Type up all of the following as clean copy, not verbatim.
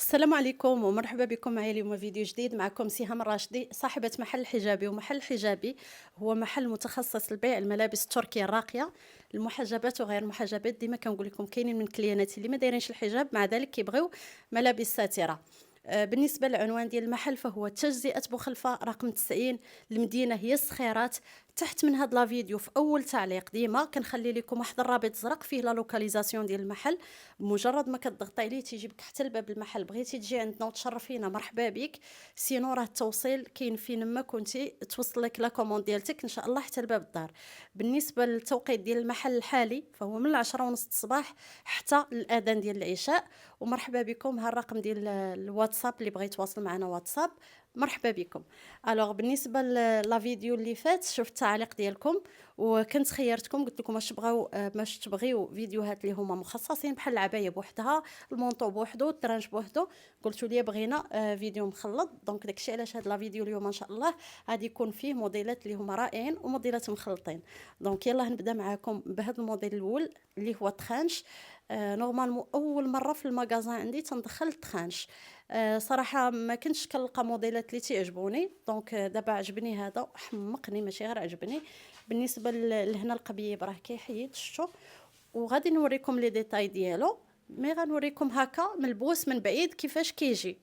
السلام عليكم ومرحبا بكم معايا اليوم فيديو جديد. معكم سهام الراشدي صاحبة محل حجابي. ومحل حجابي هو محل متخصص لبيع الملابس التركية الراقية، المحجبات وغير المحجبات. ديما كنقول لكم كاينين من كلياناتي اللي ما دايرينش الحجاب مع ذلك كيبغيو ملابس ساترة. بالنسبة للعنوان ديال المحل فهو تجزئة بوخلفة رقم 90، المدينة هي الصخيرات. تحت من هاد لا فيديو في اول تعليق ديما كنخلي لكم واحد الرابط زرق فيه لا لوكاليزاسيون ديال المحل. بمجرد ما كتضغطي عليه تيجيبك حتى لباب المحل. بغيتي تجي عندنا وتشرفينا مرحبا بك، سينو راه التوصيل كاين فين ما كنتي توصل لك لا كوموند ديالتك ان شاء الله حتى لباب الدار. بالنسبه للتوقيت ديال المحل الحالي فهو من 10:30 الصباح حتى الاذان ديال العشاء. ومرحبا بكم. ها الرقم ديال الواتساب اللي بغى يتواصل معنا واتساب. مرحبا بكم. الوغ بالنسبه لا فيديو اللي فات شفت التعليق ديالكم وكنت خيرتكم قلت لكم واش تبغيو فيديوهات اللي هما مخصصين بحال العبايه بوحدها، المونطو بوحدو، الترانج بوحدو. قلتوا لي بغينا فيديو مخلط. دونك داكشي علاش هاد لا فيديو اليوم ان شاء الله غادي يكون فيه موديلات اللي هما رائعين وموديلات مخلطين. دونك يلا نبدا معاكم بهذا الموديل الاول اللي هو تخانش. نورمالمون اول مره في المغازان عندي تندخل تخانش. صراحه ما كنتش كنلقى موديلات اللي تعجبوني. دونك دابا عجبني هذا، حمقني ماشي غير عجبني. بالنسبه لهنا القبيب راه كيحيد شفتوا. وغادي نوريكم لي ديتاي ديالو، مي غنوريكم هكا ملبوس من بعيد كيفاش كيجي.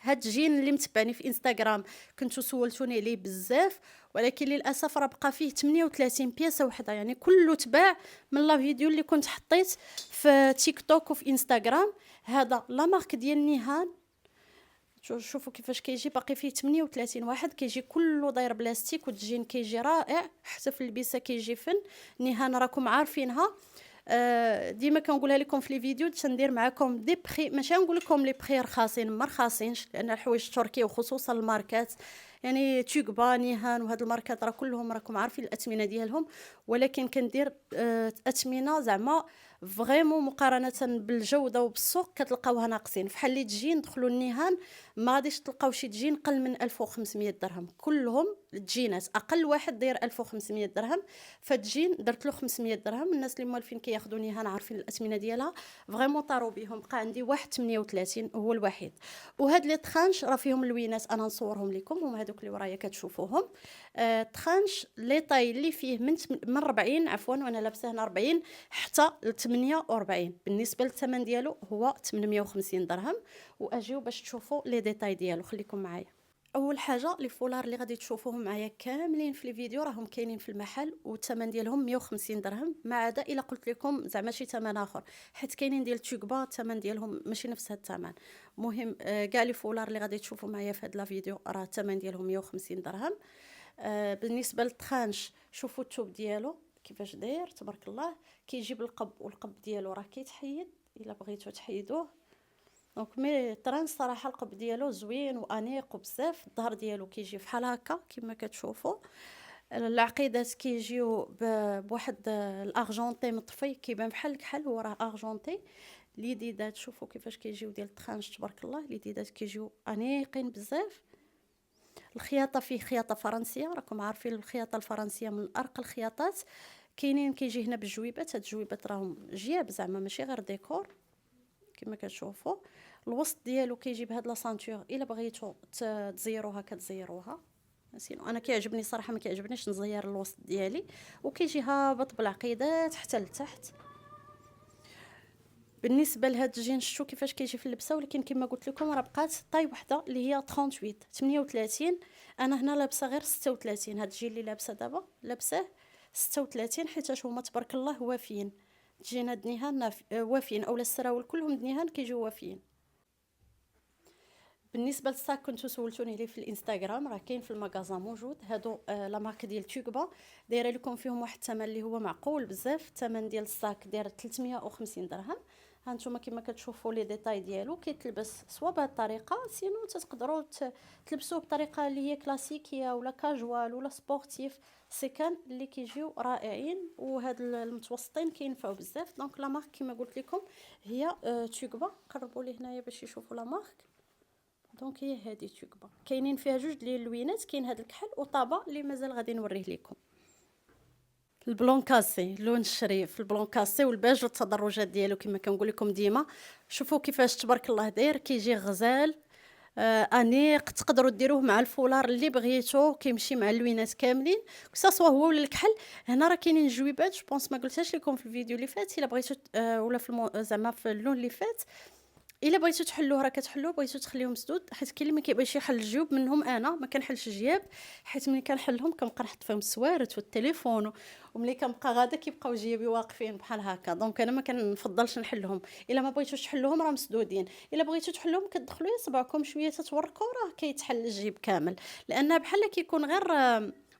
هاد الجين اللي متبعني في انستغرام كنتو سولتوني عليه بزاف، ولكن للاسف راه بقى فيه 38 بياسه وحده، يعني كله تباع من لا فيديو اللي كنت حطيت في تيك توك وفي انستغرام. هذا لا مارك ديال نيهان. شوفوا كيفاش كيجي، باقي فيه 38 واحد، كيجي كله داير بلاستيك والجين كيجي رائع، حتى في اللبسه كيجي فن. نيهان راكم عارفينها. ديما كنقولها لكم في لي فيديو تندير معكم دي بري، ماشي نقول لكم لي بري رخاصين ما رخاصينش، لان الحوايج التركي وخصوصا الماركات يعني تيوغبا نيهان وهاد الماركات راه كلهم راكم عارفين الاثمنه ديالهم. ولكن كندير اثمنه زعما فريمون مقارنه بالجوده وبالسوق كتلقاوها ناقصين. فحال اللي تجي ندخلوا النيهان ما غاديش تلقاو شي تجين قل من 1500 درهم. كلهم التجينات اقل واحد داير 1500 درهم. فتجين درت له 500 درهم. الناس اللي موالفين كياخذوا نيهان عارفين الاثمنه ديالها. فريمون طاروا بهم. بقى عندي واحد 38 هو الوحيد. وهاد لي تخانش راه فيهم اللوينات انا نصورهم لكم، هما هذوك اللي ورايا كتشوفوهم. تخانش لي طاي اللي فيه من 40 عفوا، وانا لابسه هنا 40 حتى ل 48. بالنسبه للثمن ديالو هو 850 درهم. واجيو باش تشوفوا لي ديتاي ديالو، خليكم معايا. اول حاجه لي فولار اللي غادي تشوفوهم معايا كاملين في الفيديو راهم كاينين في المحل والثمن ديالهم 150 درهم، ما عدا الا قلت لكم زعما شي ثمن اخر، حيت كاينين ديال تشوكبا الثمن ديالهم ماشي نفس هذا الثمن. مهم كاع لي فولار اللي غادي تشوفوا معايا في هذا الفيديو راه الثمن ديالهم 150 درهم. بالنسبه للتخانش شوفوا الثوب ديالو كيفاش داير تبارك الله. كيجي بالقب، والقب ديالو راه كيتحيد الا بغيتو تحيدوه. دونك مي طران صراحه القب ديالو زوين وانيق وبزاف. الظهر ديالو كيجي فحال هكا كما كتشوفوا. العقيدات كيجيو بواحد الارجونتي مطفي كيبان بحال الكحل، هو راه ارجونتي. اليديدات شوفوا كيفاش كيجيو ديال التخانش تبارك الله. اليديدات كيجيو انيقين بزاف. الخياطه فيه خياطه فرنسيه، راكم عارفين الخياطه الفرنسيه من ارقى الخياطات. كاينين كيجي هنا بالجويبات، هاد الجويبات راهم جياب زعما ماشي غير ديكور كما كتشوفوا. الوسط ديالو كيجي بهاد لا سانتور، الا بغيتو تزيروها كتزيروها. سينو انا كيعجبني صراحه، ما كيعجبنيش نزير الوسط ديالي. وكيجي هابط بالعقيدات حتى لتحت. بالنسبه لهاد الجين شتو كيفاش كيجي في اللبسه، ولكن كما قلت لكم راه بقات طاي وحده اللي هي 38 38. انا هنا لابسه غير 36. هاد الجين اللي لابسه دابا لابسه 36 حيت هما تبارك الله وافيين. تجينا دنيهان وافيين، اولا السراول كلهم دنيهان كيجيو وافيين. بالنسبه للصاك كنتو سولتوني عليه في الانستغرام، راه كاين في المغازا موجود. هادو لا مارك ديال تيوغبا دايره لكم فيهم واحد الثمن اللي هو معقول بزاف. الثمن ديال الصاك داير 350 درهم. هانتوما كما كتشوفوا لي ديتاي ديالو كيتلبس سوا بهذه الطريقه، سينو تقدروا تلبسوه بطريقه اللي هي كلاسيكيه ولا كاجوال ولا سبورتيف. سكان اللي كيجيو رائعين، وهاد المتوسطين كينفعوا بزاف. دونك لا مارك كما قلت لكم هي تيوغبا. قربوا لي هنايا باش يشوفوا لا مارك. دونك هي هذه تيوغبا، كاينين فيها جوج ديال اللوينات، كاين هذا الكحل وطابا اللي مازال غادي نوريه لكم. البلون كاسي، اللون الشريف، البلون كاسي والبيج والتدرجات ديالو كما كنقول لكم ديما. شوفوا كيفاش تبارك الله داير، كيجي غزال، أنيق. تقدروا ديروه مع الفولار اللي بغيتو، كيمشي مع اللوينات كاملين، سوا هو ولا الكحل. هنا راه كاينين جويبات، جو بونس ما قلتهاش لكم في الفيديو اللي فات، الا بغيتو ولا في زعما في اللون اللي فات. الا بغيتو تحلوه راه كتحلوه، بغيتو تخليوه مسدود، حيت كاين اللي ما كيبغيش يحل الجيوب منهم. انا ما كنحلش جياب، حيت ملي كنحلهم كنبقى نحط فيهم السوارت والتليفون وملي كنبقى غادا كيبقاو جيابي واقفين بحال هكا. دونك انا ما كنفضلش نحلهم. الا ما بغيتوش تحلوهم راه مسدودين. الا بغيتو تحلوهم كتدخلوا صبعكم شويه تتوركوا راه كيتحل الجيب كامل، لان بحال كيكون غير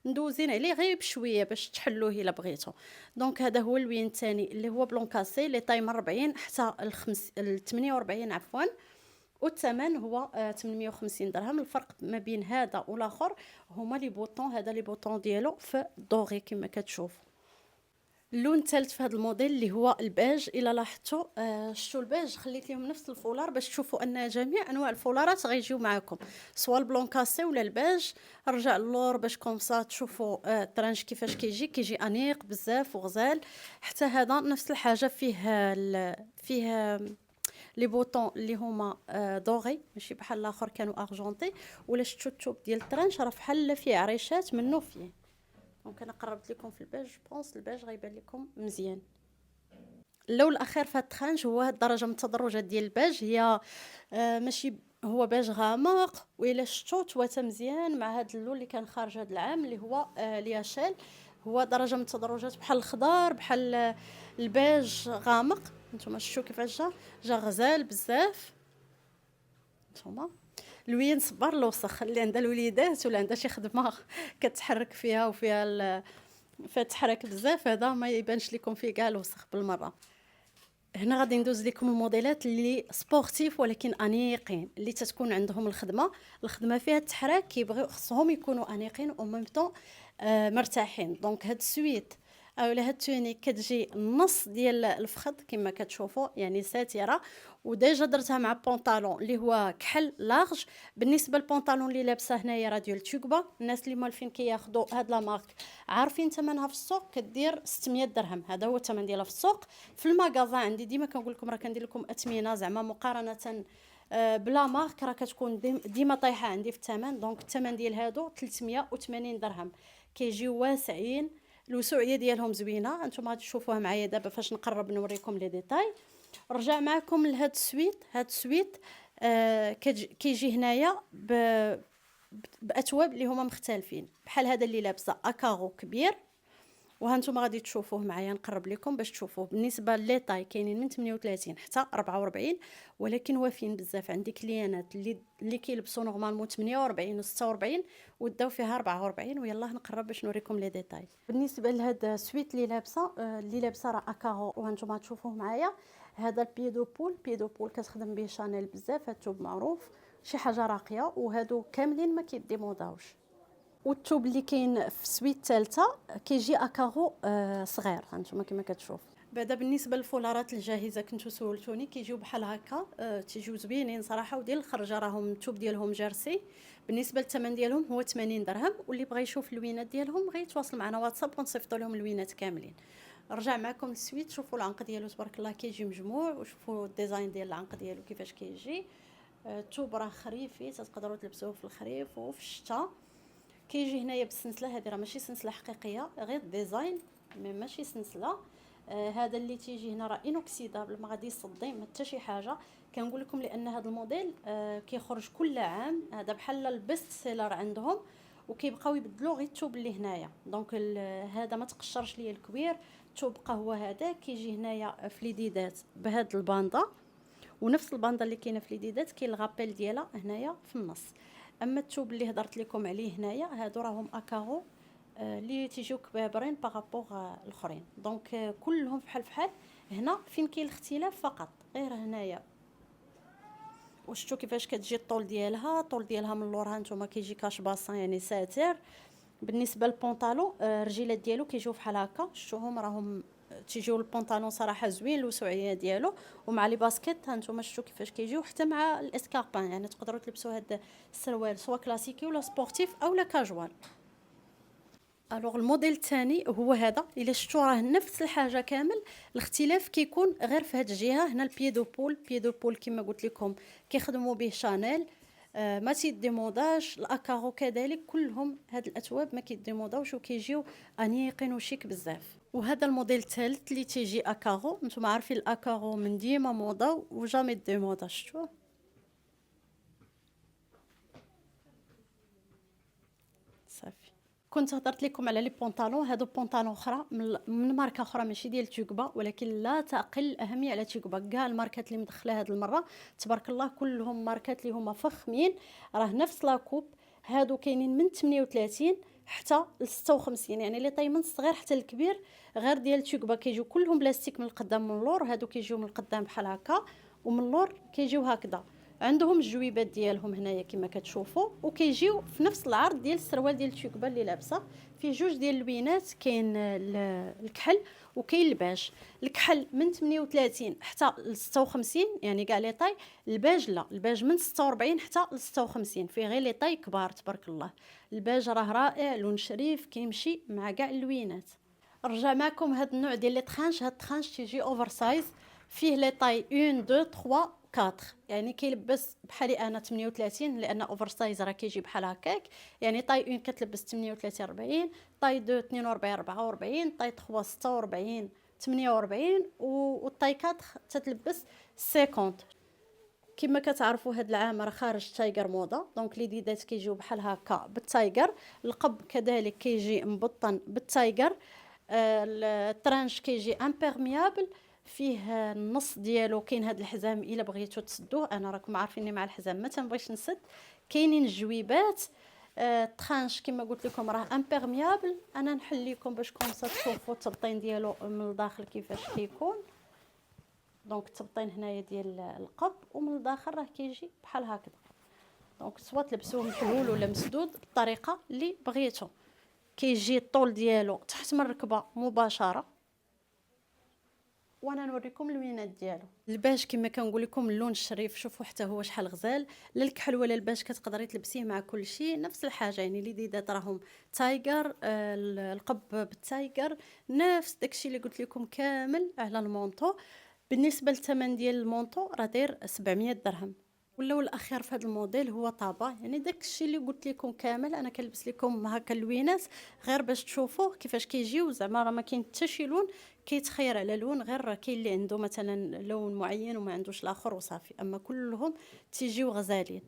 ندوزين عليه غير بشويه باش تحلوه الا بغيتو. دونك هذا هو اللوين الثاني اللي هو بلون كاسي لي طاي من 40 حتى ل 48 عفوا. والثمن هو 850 درهم. الفرق ما بين هذا والاخر هما لي بوطون. هذا لي بوطون ديالو في دوغي كما كتشوفوا. اللون الثالث في هذا الموديل اللي هو البيج. الا لاحظتوا شفتوا البيج خليت لهم نفس الفولار باش تشوفوا ان جميع انواع الفولارات غيجيو معكم، سواء البلون كاسي ولا البيج. رجع اللور باش كومسا تشوفوا الترانج كيفاش كيجي انيق بزاف وغزال. حتى هذا نفس الحاجه، فيه لي بوطون اللي هما دوغي، ماشي بحال الاخر كانوا ارجونتي. ولا شفتوا التوب ديال الترانش راه بحال فيه عريشات منه فيه. دونك انا قربت لكم في البيج، بونس البيج غيبان لكم مزيان. اللون الاخير في هاد الترانج هو هاد الدرجه من التدرجات ديال البيج. هي ماشي هو بيج غامق، والا شفتوا توات مزيان مع هاد اللون اللي كان خارج هاد العام اللي هو لياشيل. هو درجه من التدرجات بحال الخضار، بحال البيج غامق. نتوما شفتوا كيفاش جا غزال بزاف. نتوما لوين صبر الوسخ اللي عندها الوليدات ولا عندها شي خدمه كتحرك فيها وفيها فتحرك بزاف، هذا ما يبانش لكم فيه كاع الوسخ بالمره. هنا غادي ندوز لكم الموديلات اللي سبورتيف ولكن انيقين، اللي تتكون عندهم الخدمه فيها التحراك، كيبغيو خصهم يكونوا انيقين او ميم طون مرتاحين. دونك هاد السويت اولا هاد التونيك كتجي النص ديال الفخذ كما كتشوفوا، يعني ساتره. وديجا درتها مع بونطالون اللي هو كحل لارج. بالنسبه للبونطالون اللي لابسه هنايا راه ديال تيوبا. الناس اللي مالفين كياخذوا هاد لا مارك عارفين ثمنها في السوق كدير 600 درهم. هذا هو الثمن ديالها في السوق. في المغازا عندي ديما كنقول لكم راه كندير لكم اثمنه زعما مقارنه بلا مارك راه كتكون ديما طايحه عندي في الثمن. دونك الثمن ديال هادو 380 درهم. كيجيو واسعين، الوسوعيه ديالهم زوينه. انتم غادي تشوفوها معايا دابا فاش نقرب نوريكم لي ديتاي. رجع معكم لهاد السويت. هاد السويت كيجي هنايا باثواب اللي هما مختلفين، بحال هذا اللي لابسه اكاغو كبير، وهانتوما غادي تشوفوه معايا نقرب لكم باش تشوفوه. بالنسبه لي طاي كاينين من 38 حتى 44، ولكن وافين بزاف. عندي كليانات اللي كيلبسوا نورمالمون 48 و46 وداو فيها 44. ويلا نقرب باش نوريكم لي ديتاي. بالنسبه لهذا السويت اللي لابسه راه اكاغو، وهانتوما تشوفوه معايا. هذا البيدو بول كتخدم به شانيل بزاف. هاد الثوب معروف، شي حاجه راقيه، وهادو كاملين ما كيديموداوش. والثوب اللي كاين في السويت الثالثه كيجي اكاغو صغير، هانتوما كما كتشوف. بعدا بالنسبه للفولارات الجاهزه كنتو سولتوني، كيجيو بحال هكا. تيجيو زوينين صراحه، وديال الخرجه راهم الثوب ديالهم جرسي. بالنسبه للثمن ديالهم هو 80 درهم. واللي بغى يشوف اللوينات ديالهم غيتواصل معنا واتساب ونصيفطوا لهم اللوينات كاملين. رجع معكم السويت. شوفوا العنق ديالو تبارك الله كيجي مجموع، وشوفوا الديزاين ديال العنق ديالو كيفاش كيجي. الثوب راه خريفي، تقدروا تلبسوه في الخريف وفي الشتاء. كيجي هنايا بالسلسله. هذه راه ماشي سلسله حقيقيه، غير ديزاين ماشي سلسله. هذا اللي تيجي هنا راه انوكسيدابل، ما غادي يصدي ما حتى شي حاجه. كنقول لكم لان هذا الموديل كيخرج كل عام. هذا بحال البيست سيلر عندهم، وكيبقاو يبدلوا غير الثوب اللي هنايا. دونك هذا ما تقشرش ليا الكوير. الثوب قهوه هذا كيجي هنايا في ليديدات بهاد الباندا، ونفس الباندا اللي كاينه في ليديدات كاين الغابيل ديالها هنايا في النص. اما الثوب اللي هضرت لكم عليه هنايا هادو راهم اكاغو اللي تيجيو كبابرين بارابور الاخرين. دونك كلهم فحال. هنا فين كاين الاختلاف فقط غير هنايا. وشفتوا كيفاش كتجي الطول ديالها من اللور. هانتوما كيجي كاش باسان يعني ساتر. بالنسبه للبونطالون الرجيلات ديالو كيجيو فحال هكا. شفتوهم راهم تيجيو البونطالون صراحه زوين الوسوعيه ديالو. ومع لي باسكيت هانتوما شفتوا كيفاش كيجيو، حتى مع الاسكاربان. يعني تقدروا تلبسوا هاد السروال سواء كلاسيكي ولا سبورتيف او لا كاجوال. الوغ الموديل الثاني هو هذا، الا شفتوا راه نفس الحاجه كامل، الاختلاف كيكون غير في هذه الجهه هنا. البيدو بول كما قلت لكم كيخدموا به شانيل. ما تيديموداش. الاكارو كذلك، كلهم هاد الاثواب ما كيديموداوش وكيجيو انيقين وشيك بزاف. وهذا الموديل الثالث اللي تيجي اكارو، نتوما عارفين الاكارو من ديما موضه وجامي ديمودا. شفتوا صافي. كنت هضرت لكم على لي بونطالون، هادو بونطالون اخرى من ماركه اخرى ماشي ديال توكبا، ولكن لا تقل اهميه على توكبا. كاع الماركات اللي مدخله هاد المره تبارك الله كلهم ماركات اللي هما فخمين. راه نفس لاكوب. هادو كاينين من 38 حتى ل 56، يعني لي طاي من الصغير حتى الكبير. غير ديال توكبا كيجيو كلهم بلاستيك من القدام من اللور، هادو كيجيو من القدام بحال هكا ومن اللور كيجيو هكذا. عندهم الجويبات ديالهم هنايا كما كتشوفوا، وكيجيو في نفس العرض ديال السروال ديال توكبا اللي لابسه. فيه جوج ديال اللوينات، كاين الكحل وكاين الباج. الكحل من 38 حتى ل 56، يعني كاع لي طاي. الباج لا، الباج من 46 حتى ل 56، فيه غير لي طاي كبار تبارك الله. الباج راه رائع، لون شريف كيمشي مع كاع اللوينات. رجع معكم هذا النوع ديال لي ترانش. هاد الترانش تيجي اوفر سايز، فيه لي طاي 1 2 3 4، يعني كيلبس بحالي انا 38 لان اوفر سايز راه كيجي بحال هكاك. يعني طاي 1 كتلبس 38 40، طاي 2 42 44، طاي 3 46 48، والطاي 4 تتلبس 50. كما كتعرفوا هاد العام راه خارج تايجر موضه، دونك لي ديدات كيجيو بحال هكا بالتايجر. القب كذلك كيجي مبطن بالتايجر. الترانش كيجي امبيرميابل، فيه النص ديالو كاين هاد الحزام الا بغيتو تسدوه. انا راكم عارفيني مع الحزام ما تنبغيش نسد. كاينين الجويبات. الترانش كما قلت لكم راه امبيرميابل. انا نحل لكم باش كونسا تشوفوا التبطين ديالو من الداخل كيفاش كيكون. دونك التبطين هنايا ديال القب، ومن الداخل راه كيجي بحال هكذا. دونك سوا تلبسوه محلول ولا مسدود بالطريقه اللي بغيتو. كيجي الطول ديالو تحت من الركبه مباشره. وانا نوريكم اللوينات ديالو. الباج كما كنقول لكم اللون الشريف، شوفوا حتى هو شحال غزال. لا الكحل ولا الباج كتقدري تلبسيه مع كل شيء نفس الحاجه. يعني لي ديدات راهم تايجر، القب بالتايجر، نفس داكشي اللي قلت لكم كامل على المونطو. بالنسبه للثمن ديال المونطو راه داير 700 درهم. ولاو الاخير في هذا الموديل هو طابا، يعني داكشي اللي قلت لكم كامل. انا كنلبس لكم هكا اللوينات غير باش تشوفوا كيفاش كيجيو. زعما راه ما كاين حتى شي لون كيتخير على لون، غير كاين اللي عنده مثلا لون معين وما عندوش الاخر وصافي، اما كلهم تيجيو غزالين.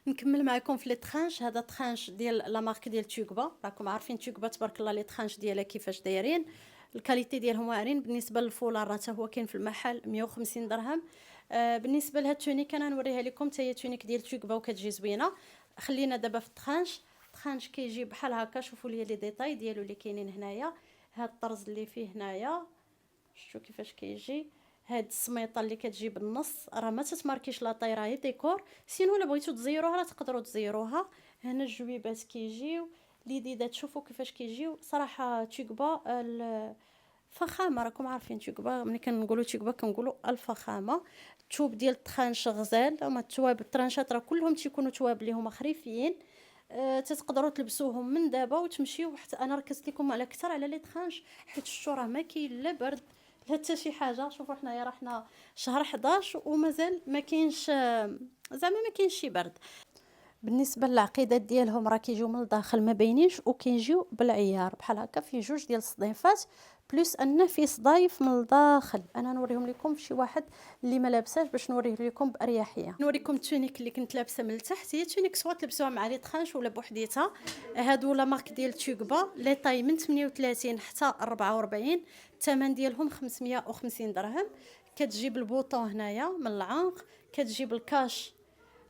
نكمل معكم في لي ترانش. هذا ترانش ديال لا مارك ديال توكبا. راكم عارفين توكبا تبارك الله لي ترانش ديالها كيفاش دايرين، الكاليتي ديالهم واعرين. بالنسبه للفولار راه هو كاين في المحل 150 درهم. بالنسبه لهاد التونيك انا نوريها لكم، حتى هي تونيك ديال توكبا وكتجي زوينه. خلينا دابا في الترانش. الترانش كيجي بحال هكا. شوفوا لي ديتاي ديالو اللي كاينين هنايا. هاد الطرز اللي فيه هنايا شفتوا كيفاش كيجي. هاد السميطه اللي كتجي بالنص راه ما تتماركيش لا طاي، راهي ديكور. سينو الا بغيتو تزيروها راه تقدروا تزيروها. هنا الجويبات كيجيو لي ديدات. شوفوا كيفاش كيجيو. صراحه توكبا فخامه. راكم عارفين توكبا ملي كنقولوا توكبا كنقولوا الفخامه. الثوب ديال الترانش غزال. هما الثواب الترانشات راه كلهم تيكونوا ثواب اللي هما خريفيين. تتقدروا تلبسوهم من دابا وتمشيو. حتى انا ركزت لكم على اكثر على لي ترانش حيت شتو راه ما كاين لا برد لا حتى شي حاجه. شوفوا حنايا راه حنا شهر 11 ومازال ما كاينش، زعما ما كاينش شي برد. بالنسبه للعقيدات ديالهم راه كيجيو من الداخل ما باينينش، وكيجيو بالعيار بحال هكا. فيه جوج ديال الصديفات بلس ان فيه صدايف من الداخل. انا نوريهم لكم شي واحد اللي ما لابساش باش نوريه لكم باريحيه. نوريكم التونيك اللي كنت لابسه من التحت. هي تونيك سوا تلبسوها مع لي ترانش ولا بوحديتها. هادو لا مارك ديال توكبا، لي طاي من 38 حتى 44. الثمن ديالهم 550 درهم. كتجيب البوطون هنايا من العنق، كتجيب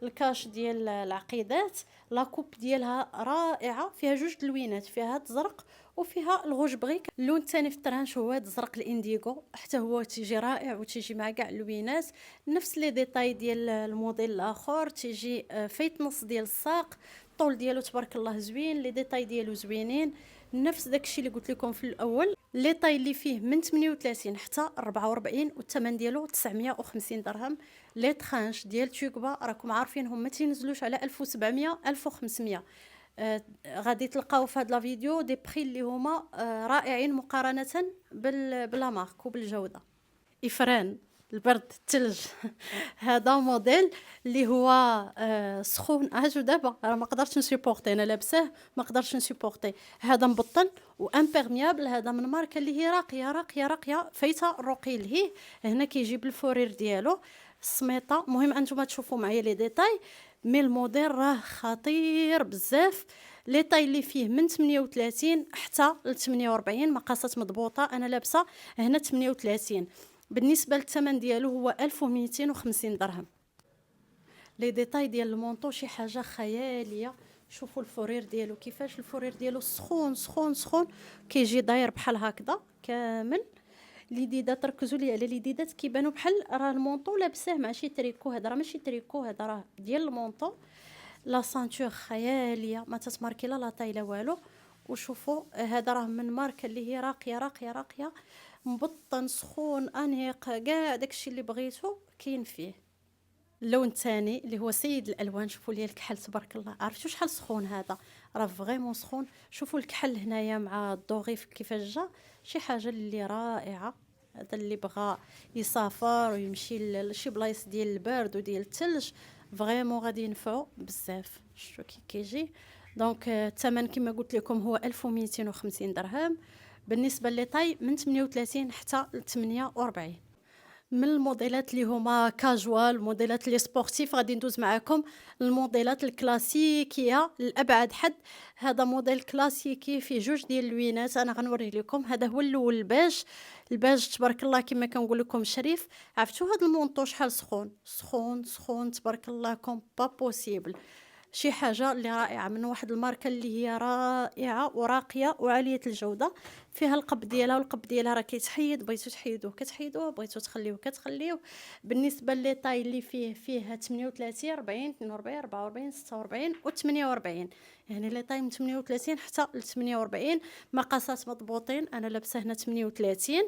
الكاش ديال العقيدات. لاكوب ديالها رائعه، فيها جوج لوينات، فيها هاد الزرق وفيها الغوج بغيك. اللون الثاني في الترانش هو هاد الزرق الانديغو، حتى هو تيجي رائع وتيجي مع كاع اللوينات. نفس لي ديتاي ديال الموديل الاخر. تيجي فايت نص ديال الساق. الطول ديالو تبارك الله زوين، لي ديتاي ديالو زوينين. نفس داكشي اللي قلت لكم في الاول. لي طاي اللي فيه من 38 حتى 44، والثمن ديالو 950 درهم. لي ترانش ديال توكبا راكم عارفين هم ما تينزلوش على 1700 1500. غادي تلقاو في هاد لا فيديو دي بري اللي هما رائعين مقارنة بلا مارك وبالجودة. إفران، البرد، التلج. هذا موديل اللي هو سخون. شو دابا راه ما قدرتش نسيبورتي، انا لابساه ما قدرتش نسيبورتي. هذا مبطن وامبيرميابل، هذا من ماركه اللي هي راقيه راقيه راقيه، فايته الرقي لهيه. هنا كيجيب الفورير ديالو السميطه. المهم انتم تشوفوا معايا لي ديتاي، مي الموديل راه خطير بزاف. لي طاي اللي فيه من 38 حتى ل 48 مقاسات مضبوطه. انا لابسه هنا 38. بالنسبه للثمن ديالو هو 1250 درهم. لي ديتاي ديال المونطو شي حاجه خياليه. شوفوا الفورير ديالو كيفاش، الفورير ديالو سخون سخون سخون، كيجي داير بحال هكذا كامل. لي ديدات ركزوا لي على لي ديدات، كيبانوا بحال راه المونطو لابساه مع شي تريكو. هذا راه ماشي تريكو، هذا راه ديال المونطو. لا سانتور خياليه، ما تتماركي لا طاي لا والو. وشوفوا هذا راه من ماركه اللي هي راقيه راقيه راقيه، مبطن سخون انيق، كاع داكشي اللي بغيتو كاين فيه. اللون الثاني اللي هو سيد الالوان، شوفوا لي الكحل تبارك الله. عرفتوا شحال سخون هذا؟ راه فريمون سخون. شوفوا الكحل هنايا مع الضغيف كيفاش جا، شي حاجه اللي رائعه. هذا اللي بغى يسافر ويمشي لشي بلايص ديال البرد وديال الثلج فريمون غادي ينفعو بزاف. شتو كي كيجي. دونك الثمن كما قلت لكم هو 1250 درهم. بالنسبه لي طاي من 38 حتى ل 48. من الموديلات اللي هما كاجوال، الموديلات اللي سبورتيف، غادي ندوز معاكم الموديلات الكلاسيكيه لابعد حد. هذا موديل كلاسيكي فيه جوج ديال اللوينات، انا غنوريه لكم. هذا هو الاول الباج. الباج تبارك الله كما كنقول لكم شريف. عرفتوا هذا المونطو شحال سخون سخون سخون تبارك الله كوم با بوسيبل. شي حاجه اللي رائعه من واحد الماركه اللي هي رائعه وراقيه وعاليه الجوده. فيها القب ديالها، والقب ديالها راه كيتحيد، بغيتو تحيدوه كتحيدوه، بغيتو تخليوه كتخليوه. بالنسبه لي طاي اللي فيه 38 40 42 44 46 و 48. يعني لي طاي من 38 حتى ل 48 مقاسات مضبوطين. انا لابسه هنا 38.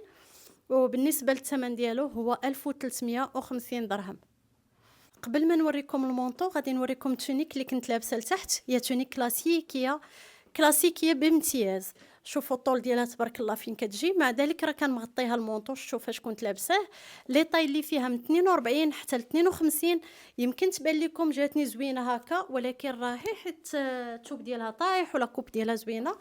وبالنسبه للثمن ديالو هو 1350 درهم. قبل ما نوريكم المونطو غادي نوريكم التونيك اللي كنت لابسه لتحت. هي تونيك كلاسيكيه كلاسيكيه بامتياز. شوفوا الطول ديالها تبارك الله فين كتجي، مع ذلك راه كان مغطيها المونطو. شوف فاش كنت لابساه. لي طاي اللي فيها من 42 حتى ل 52. يمكن تبان لكم جاتني زوينه هكا، ولكن راهي حيت الثوب ديالها طايح ولا كوب ديالها زوينه.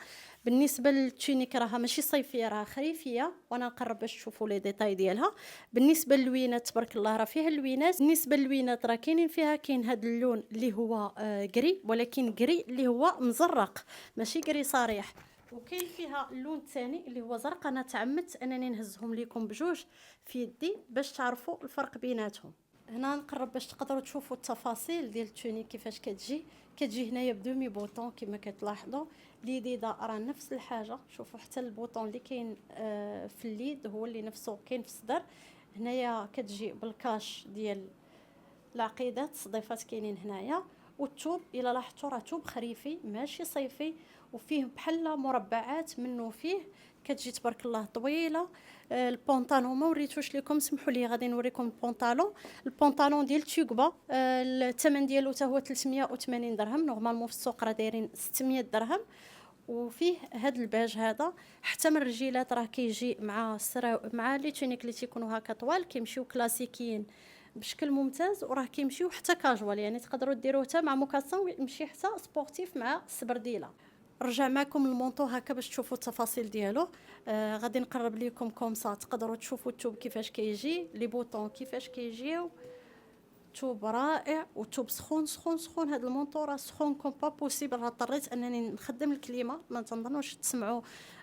بالنسبه للتونيك راها ماشي صيفيه، راها خريفيه، وانا نقرب باش تشوفوا لي ديتاي ديالها. بالنسبه للوينات تبارك الله راه فيها اللوينات. بالنسبه للوينات راه كاينين فيها، كاين هذا اللون اللي هو كري، ولكن كري اللي هو مزرق ماشي كري صريح. وكاين فيها اللون الثاني اللي هو زرق. انا تعمدت انني نهزهم لكم بجوج في يدي باش تعرفوا الفرق بيناتهم. هنا نقرب باش تقدروا تشوفوا التفاصيل ديال التونيك كيفاش كتجي هنايا بدومي بوطون كما كتلاحظوا. اليديده راه نفس الحاجه. شوفوا حتى البوطون اللي كاين في اليد هو اللي نفسه كاين في الصدر. هنايا كتجي بالكاش ديال العقيدات، الصديفات كاينين هنايا. والثوب الا لاحظتوا راه ثوب خريفي ماشي صيفي، وفيه بحال مربعات منه فيه. كتجي تبارك الله طويله. البونطالون ما وريتوش لكم، سمحوا لي غادي نوريكم البونطالون. البونطالون ديال تيوغبا الثمن ديالو حتى هو 380 درهم. نورمالمون في السوق راه دايرين 600 درهم. وفيه هاد الباج هذا. حتى من الرجيلات راه كيجي مع لي تونيك اللي تيكونوا هكا طوال، كيمشيو كلاسيكيين بشكل ممتاز، وراه كيمشيو حتى كاجوال. يعني تقدروا ديروه حتى مع موكاسون، ويمشي حتى سبورتيف مع السبرديله. رجع معكم المونطو هكا باش تشوفوا التفاصيل ديالو. غادي نقرب لكم كومسا تقدروا تشوفوا الثوب كيفاش كيجي، لي بوطون كيفاش كيجيو. ثوب رائع وثوب سخون سخون سخون. هذا المونطو راه سخون كوم با بوسيبل. راه اضطريت انني نخدم الكليمه، ما تنظنوش تسمعوا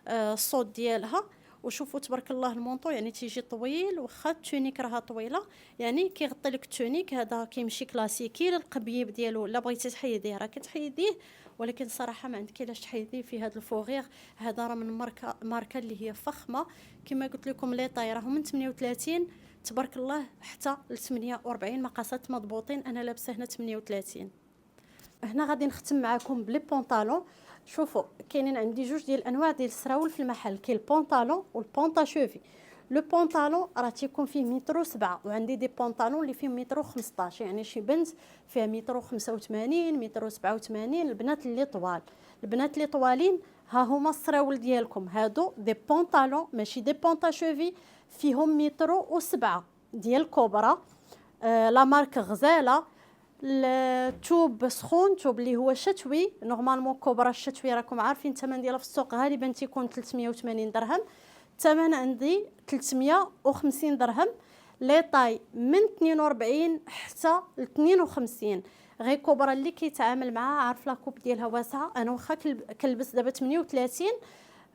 الصوت ديالها. وشوفوا تبارك الله المونطو يعني تيجي طويل، واخا التونيك راها طويله يعني كيغطي لك التونيك. هذا كيمشي كلاسيكي. القبيب ديالو لا بغيتي تحيديه راه كتحيديه، ولكن صراحه ما عندك علاش تحيديه في هذا الفوغيغ. هذا راه من ماركه اللي هي فخمه. كما قلت لكم لي طاي راهم من 38 تبارك الله حتى ل 48 مقاسات مضبوطين. انا لابسه هنا 38. هنا غادي نختم معكم بلي بونطالون. شوفوا كاينين عندي جوج ديال الانواع ديال السراول في المحل. كاين البونطالون والبونطا شوفي. لو بونطالون راه تيكون فيه متر و7 وعندي دي بونطالون اللي فيهم متر و15. يعني شي بنت فيها متر و85 متر و87. البنات اللي طوال، البنات اللي طوالين ها هما السراول ديالكم هادو دي بونطالون ماشي دي بونطا شوفي فيهم متر و7 ديال كوبرا. لا مارك غزاله. التوب سخون، توب اللي هو شتوي. نورمالمون كوبرا الشتوي راكم عارفين الثمن ديالها في السوق غالبا تيكون 380 درهم. الثمن عندي 350 درهم. لي طاي من 42 حتى ل 52. غير كوبرا اللي كيتعامل معها عارف لا كوب ديالها واسعه. انا واخا كلبس دابا 38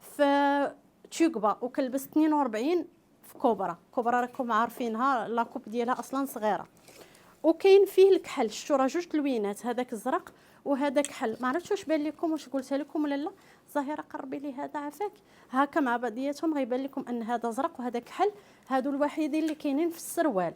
في تيوغبا وكلبس 42 في كوبرا. كوبرا راكم عارفينها لا كوب ديالها اصلا صغيره. وكاين فيه الكحل، شتو راه جوج لوينات، هذاك الزرق وهذا كحل. ما عرفتش واش بان لكم، واش قلتها لكم ولا لا. زهيره قربي لي هذا عافاك. هكا مع بعضياتهم غيبان لكم ان هذا زرق وهذا كحل. هادو الوحيدين اللي كاينين في السروال.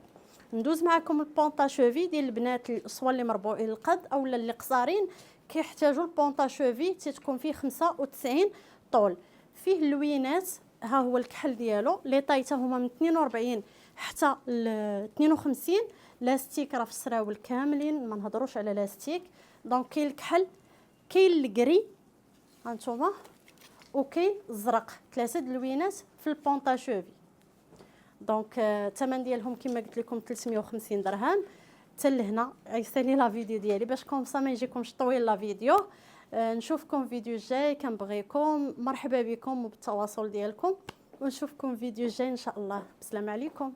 ندوز معكم البونطا شوفي ديال البنات سواء اللي مربوعين القد او اللي قصارين كيحتاجوا البونطا شوفي تتكون فيه 95 طول. فيه اللوينات، ها هو الكحل ديالو. لي طايته هما من 42 حتى ل 52. لاستيك راه في السراول كاملين، ما نهضروش على لاستيك. دونك كاين الكحل، كاين الكري هانتوما، وكاين الزرق. 3 د اللوينات في البونطا شوفي. دونك الثمن ديالهم كما قلت لكم 350 درهم. حتى لهنا غيسالي لا فيديو ديالي باش كومسا ما يجيكمش طويل لا فيديو. نشوفكم فيديو جاي، كنبغيكم، مرحبا بكم وبالتواصل ديالكم، ونشوفكم فيديو جاي ان شاء الله. بسلام عليكم.